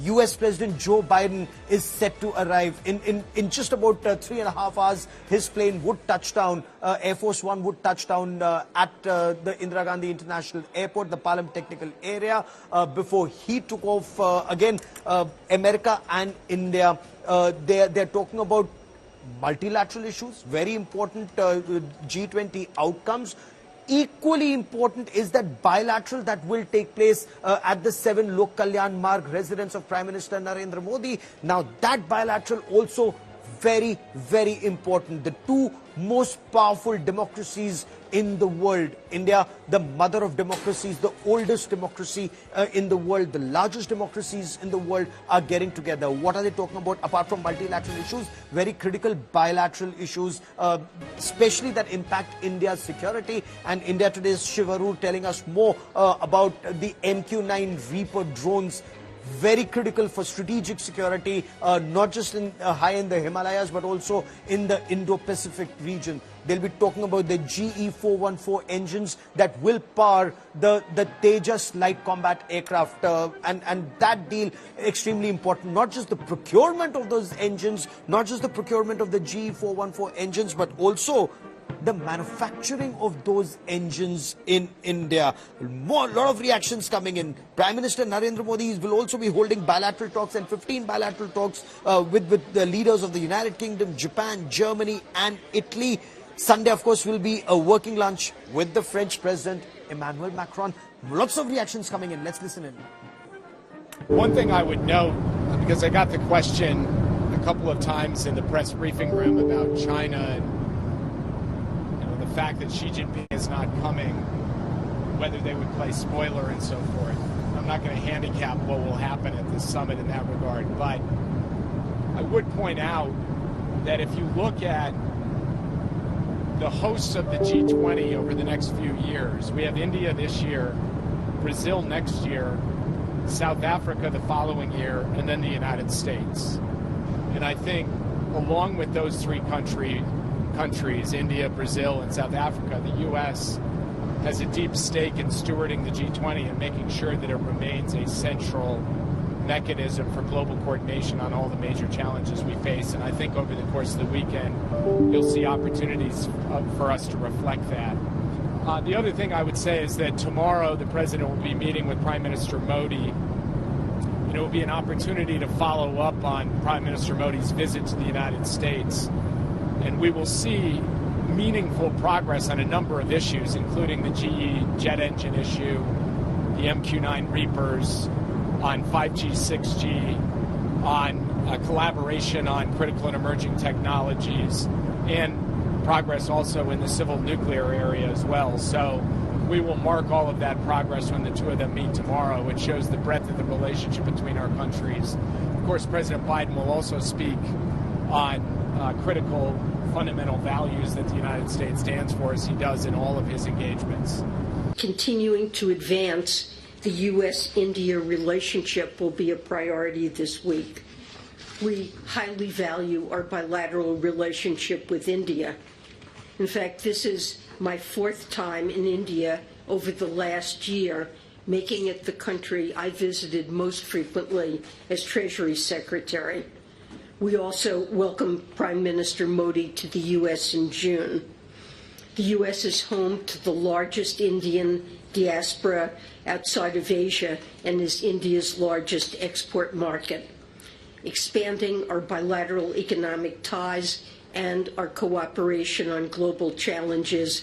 US President Joe Biden is set to arrive. In just about 3.5 hours, his plane would touch down, Air Force One would touch down at the Indira Gandhi International Airport, the Palam Technical Area. Before he took off, again, America and India, they're talking about multilateral issues, very important G20 outcomes. Equally important is that bilateral that will take place at the 7 Lok Kalyan Marg residence of Prime Minister Narendra Modi. Now that bilateral also very, very important. The two most powerful democracies in the world, India, the mother of democracies, the oldest democracy in the world, the largest democracies in the world, are getting together. What are they talking about apart from multilateral issues? Very critical bilateral issues, especially that impact India's security. And India Today's Shivaru telling us more about the MQ-9 Reaper drones. Very critical for strategic security, not just high in the Himalayas, but also in the Indo-Pacific region. They'll be talking about the GE-414 engines that will power the Tejas light combat aircraft. And that deal, extremely important. Not just the procurement of those engines, not just the procurement of the GE-414 engines, but also the manufacturing of those engines in India. A lot of reactions coming in. Prime Minister Narendra Modi will also be holding bilateral talks and 15 bilateral talks with the leaders of the United Kingdom, Japan, Germany and Italy. Sunday, of course, will be a working lunch with the French President Emmanuel Macron. Lots of reactions coming in. Let's listen in. One thing I would note, because I got the question a couple of times in the press briefing room about China and the fact that Xi Jinping is not coming, whether they would play spoiler and so forth. I'm not going to handicap what will happen at this summit in that regard, but I would point out that if you look at the hosts of the G20 over the next few years, we have India this year, Brazil next year, South Africa the following year, and then the United States. And I think along with those three countries, India, Brazil, and South Africa, the U.S. has a deep stake in stewarding the G20 and making sure that it remains a central mechanism for global coordination on all the major challenges we face. And I think over the course of the weekend, you'll see opportunities for us to reflect that. The other thing I would say is that tomorrow the President will be meeting with Prime Minister Modi. It will be an opportunity to follow up on Prime Minister Modi's visit to the United States. And we will see meaningful progress on a number of issues, including the GE jet engine issue, the MQ-9 Reapers, on 5G, 6G, on collaboration on critical and emerging technologies, and progress also in the civil nuclear area as well. So we will mark all of that progress when the two of them meet tomorrow, which shows the breadth of the relationship between our countries. Of course, President Biden will also speak on critical fundamental values that the United States stands for, as he does in all of his engagements. Continuing to advance the U.S.-India relationship will be a priority this week. We highly value our bilateral relationship with India. In fact, this is my 4th time in India over the last year, making it the country I visited most frequently as Treasury Secretary. We also welcome Prime Minister Modi to the U.S. in June. The U.S. is home to the largest Indian diaspora outside of Asia and is India's largest export market. Expanding our bilateral economic ties and our cooperation on global challenges